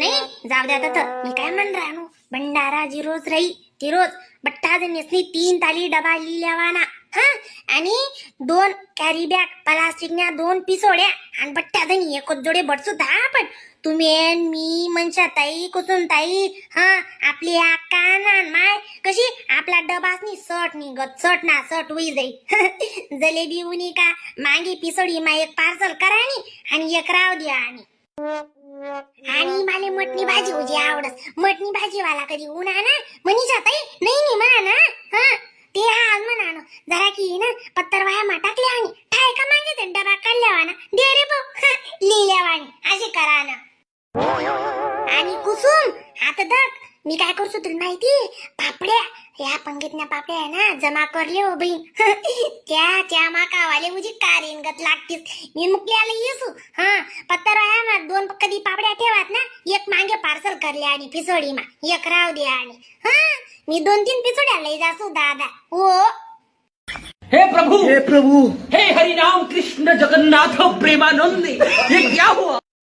नाही जाऊ द्या तर मी काय म्हण राहनो भंडारा जी रोज राही ती रोज बट्टा जणीसनी 3 ताली डबा लिहिल्यावाना हा आणि 2 कॅरी बॅग प्लास्टिकच्या 2 पिसोड्या आणि बट्टा जणी एक जोडे बटसू दहा पण तुम्ही मी मनशाताई कुसुमताई हा आपली आका ना माय कशी आपला डबासनी सट निघत सट ना सट होई जाई जलेबी उनी का मागे पिसोडी मा एक पार्सल करा आणि एक राव द्या आणि मला मटणी भाजी होती आवडत मटणी भाजीवाला कधी उन्हा ना मनीषा ताई नाही म्हणा ना हा ते आज म्हणा ना जरा की ना पत्तर वाया मा टाकल्या आणि ठाय का मागे ते डबा काढल्यावा ना दे रे भाऊ लिहिल्यावानी असे करा ना आणि कुसुम आता दक मी काय करतो तुला माहिती पापड्या या पंगीतल्या पापड्या आहे ना जमा करले हो बहीण त्या माकावाले मुझी कारिनगत लागतीस मी मुकल्याला येसू हा पत्तर आहे ना 2 कधी पापड्या ठेवात ना एक मागे पार्सल करले आणि पिसोडी मा एक राव दे आणि हा मी 2-3 पिसोड्या लई जासू दादा हो हे प्रभु हे प्रभु हे हरि राम कृष्ण जगन्नाथ प्रेमानंद ये क्या हुआ